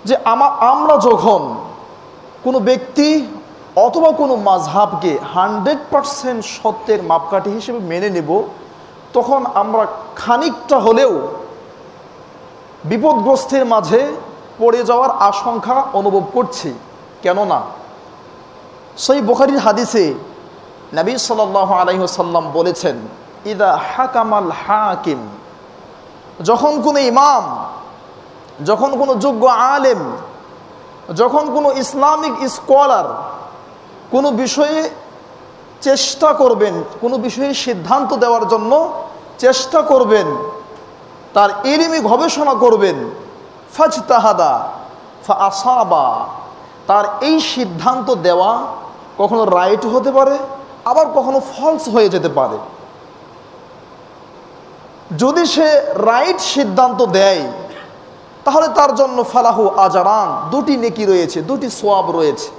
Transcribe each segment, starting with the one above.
যে আমরা যখন কোনো ব্যক্তি অথবা কোনো মাযহাবকে 100% সত্যের মাপকাঠি হিসেবে মেনে নেব, তখন আমরা খানিকটা হলেও বিপদগ্রস্তের মাঝে পড়ে যাওয়ার আশঙ্কা অনুভব করছি। কেননা সহিহ বুখারীর হাদিসে নবী সাল্লাল্লাহু আলাইহি ওয়াসাল্লাম বলেছেন, ইদা হাকামাল হাকিম, যখন কোনো ইমাম, যখন কোনো যোগ্য আলেম, যখন কোনো ইসলামিক স্কলার কোনো বিষয়ে চেষ্টা করবেন, কোনো বিষয়ে সিদ্ধান্ত দেওয়ার জন্য চেষ্টা করবেন, তার ইলমি গবেষণা করবেন, ফাজতাহাদা ফাআসাবা, তার এই সিদ্ধান্ত দেওয়া কখনো রাইট হতে পারে, আবার কখনো ফলস হয়ে যেতে পারে। যদি সে রাইট সিদ্ধান্ত দেয় তাহলে তার জন্য ফালাহু আজরান, দুটি নেকি রয়েছে, দুটি সওয়াব রয়েছে।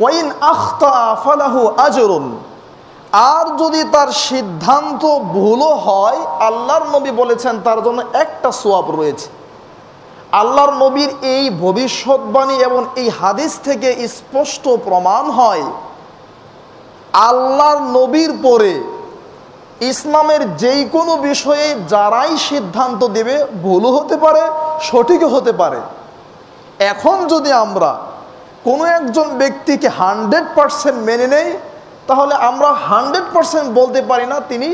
ওয়াইন আখতা ফালাহু আজরুন, আর যদি তার সিদ্ধান্ত ভুলও হয়, আল্লাহর নবী বলেছেন তার জন্য একটা সওয়াব রয়েছে। আল্লাহর নবীর এই ভবিষ্যৎবাণী এবং এই হাদিস থেকে স্পষ্ট প্রমাণ হয়, আল্লাহর নবীর পরে ইসলামের যেই কোনো বিষয়ে যারাই সিদ্ধান্ত দেবে, ভুলও হতে পারে, সঠিকও হতে পারে। এখন যদি আমরা কোনো একজন ব্যক্তিকে 100% মেনে নেই, তাহলে আমরা 100% বলতে পারি না তিনি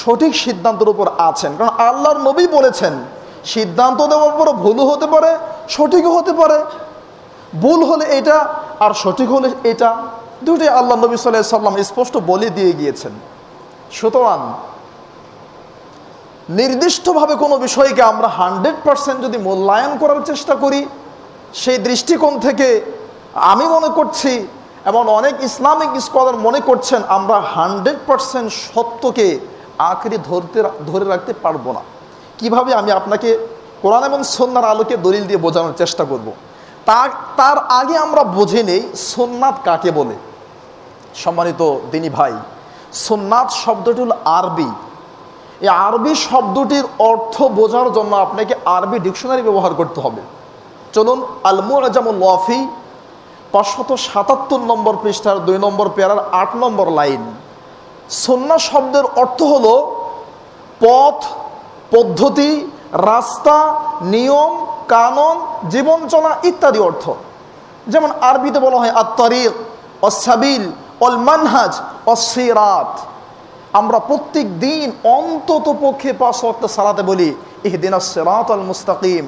সঠিক সিদ্ধান্তের উপর আছেন। কারণ আল্লাহর নবী বলেছেন সিদ্ধান্ত দেওয়ার পর ভুলও হতে পারে, সঠিকও হতে পারে। ভুল হলে এটা আর সঠিক হলে এটা, দুটোই আল্লাহ নবী সাল্লাল্লাহু আলাইহি ওয়াসাল্লাম স্পষ্ট বলে দিয়ে গিয়েছেন। সুতরাং নির্দিষ্টভাবে কোনো বিষয়কে আমরা 100% যদি মূল্যায়ন করার চেষ্টা করি, সেই দৃষ্টিকোণ থেকে আমি মনে করছি এবং অনেক ইসলামিক স্কলার মনে করছেন আমরা 100% সত্যকে আঁকড়ে ধরে রাখতে পারবো না। কিভাবে আমি আপনাকে কোরআন এবং সুন্নাহর আলোকে দলিল দিয়ে বোঝানোর চেষ্টা করব। তার আগে আমরা বুঝে নেই সুন্নাত কাকে বলে। সম্মানিত দিনী ভাই, সুন্নাত শব্দটি হল আরবি। এই আরবি শব্দটির অর্থ বোঝার জন্য আপনাকে আরবি ডিকশনারি ব্যবহার করতে হবে। চলুন আল মুআজামুল ওয়াফি 577 নম্বর পৃষ্ঠার 2 নম্বর প্যারার 8 নম্বর লাইন। সুন্নাহ শব্দের অর্থ হলো পথ, পদ্ধতি, রাস্তা, নিয়ম, কানুন, জীবন চলা ইত্যাদি অর্থ। যেমন আরবিতে বলা হয় আত-তারিক, আস-সাবিল, ওয়াল মানহাজ, ওয়াস-সিরাত। আমরা প্রত্যেক দিন অন্তত পক্ষে 5 ওয়াক্ত সালাতে বলি ইহদিনাস সিরাতাল মুস্তাকিম,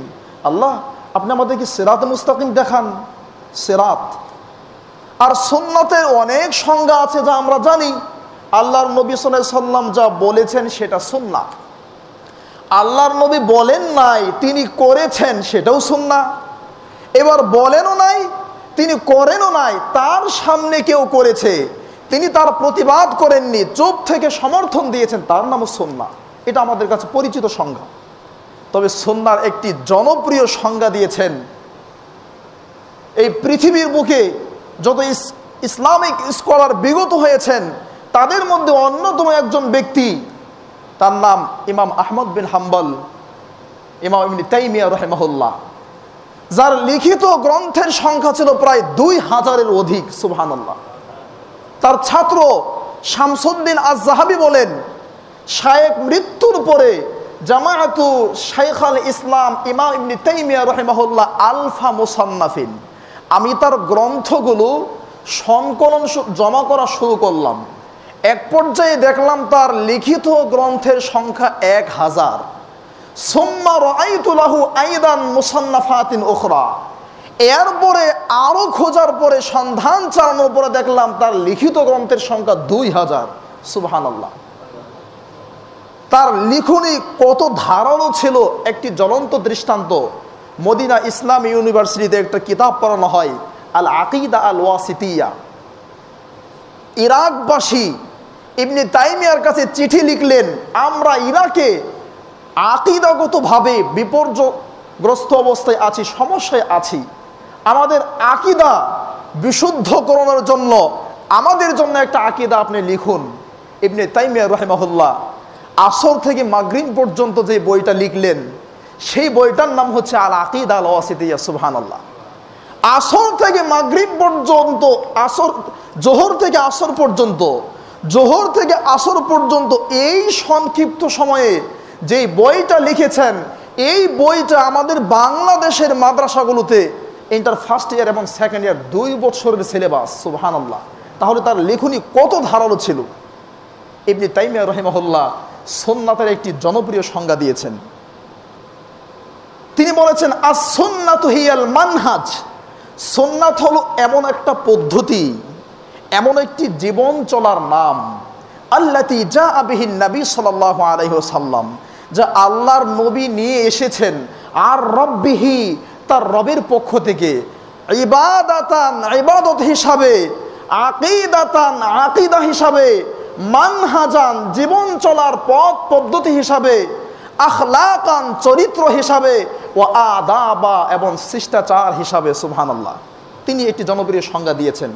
আল্লাহ আপনি আমাদেরকে সিরাতে মুস্তাকিম দেখান, সিরাত। আর সুন্নাতের অনেক সংজ্ঞা আছে যা আমরা জানি। আল্লাহর নবী সাল্লাল্লাহু আলাইহি ওয়াসাল্লাম যা বলেছেন সেটা সুন্নাহ। আল্লাহর নবী বলেন নাই, তিনি করেছেন, সেটাও সুন্নাহ। এবার বলেনও নাই, তিনি করেনও নাই, তার সামনে কেউ করেছে, তিনি তার প্রতিবাদ করেননি, চুপ থেকে সমর্থন দিয়েছেন, তার নামও সুন্নাহ। এটা আমাদের কাছে পরিচিত সংজ্ঞা। তবে সুন্নাহর একটি জনপ্রিয় সংজ্ঞা দিয়েছেন এই পৃথিবীর বুকে যত ইসলামিক স্কলার বিগত হয়েছেন তাদের মধ্যে অন্যতম একজন ব্যক্তি, তার নাম ইমাম আহমদ বিন হাম্বল, ইমাম ইবনে তাইমিয়া রাহিমাহুল্লাহ, যার লিখিত গ্রন্থের সংখ্যা ছিল প্রায় 2000-এর অধিক। সুবহানাল্লাহ। তার ছাত্র শামসুদ্দিন আজ-জাহাবি বলেন, শায়েখ মৃত্যুর পরে জামাআতু শাইখ আল ইসলাম ইমাম ইবনে তাইমিয়া রাহিমাহুল্লাহ আলফা মুসান্নাফিন, আমি তার গ্রন্থগুলো সংকলন জমা করা শুরু করলাম। এক পর্যায়ে দেখলাম তার লিখিত গ্রন্থের সংখ্যা 1000। সুম্মা রাআইতু লাহু আইদান মুসান্নাফাতিন উখরা, এরপরে আরো খোঁজার পরে সন্ধান চালানোর পরে দেখলাম তার লিখিত গ্রন্থের সংখ্যা 2000। সুবহানাল্লাহ। তার লিখনি কত ধারালো ছিল একটি জ্বলন্ত দৃষ্টান্ত। মদিনা ইসলামী ইউনিভার্সিটিতে একটা কিতাব পড়ানো হয়, আল আকিদা আল ওয়াসিতিয়া। ইরাকবাসী ইবনে তাইমিয়ার কাছে চিঠি লিখলেন, আমরা ইরাকে আকিদাগতভাবে বিপর্যয়গ্রস্ত অবস্থায় আছি, সমস্যায় আছি, আমাদের আকিদা বিশুদ্ধকরণের জন্য আমাদের জন্য একটা আকিদা আপনি লিখুন। ইবনে তাইমিয়া রাহিমাহুল্লাহ আসর থেকে মাগরিব পর্যন্ত যে বইটা লিখলেন, সেই বইটার নাম হচ্ছে আল আকিদা আল ওয়াসিতিয়া। সুবহানাল্লাহ। আসর থেকে মাগরিব পর্যন্ত, জোহর থেকে আসর পর্যন্ত, জোহর থেকে আসর পর্যন্ত এই সংক্ষিপ্ত সময়ে যে বইটা লিখেছেন, এই বইটা আমাদের বাংলাদেশের মাদ্রাসাগুলোতে ইন্টার ফার্স্ট ইয়ার এবং সেকেন্ড ইয়ার 2 বছরের সিলেবাস। সুবহানাল্লাহ। তাহলে তার লেখনী কত ধারালো ছিল। ইবনে তাইমিয়া রাহিমাহুল্লাহ সুন্নাতের একটি জনপ্রিয় সংজ্ঞা দিয়েছেন। তিনি বলেছেন, আস-সুন্নাতু হিয়াল মানহাজ। সুন্নাত হলো এমন একটা পদ্ধতি, এমন একটি জীবন চলার নাম, আল্লাতী জাআ বিহিন নবী সাল্লাল্লাহু আলাইহি ওয়াসাল্লাম, যা আল্লাহর নবী নিয়ে এসেছেন, আর রব্বিহি, তার রবের পক্ষ থেকে, ইবাদাতান, ইবাদত হিসাবে, আকিদাতান, আকিদা হিসাবে, মানহাজান, জীবন চলার পথ পদ্ধতি হিসাবে, আখলাকান, চরিত্র হিসাবে, ও আদাবা, এবং শিষ্টাচার হিসাবে। সুবহানাল্লাহ। তিনি একটি জনপ্রিয় সংজ্ঞা দিয়েছেন।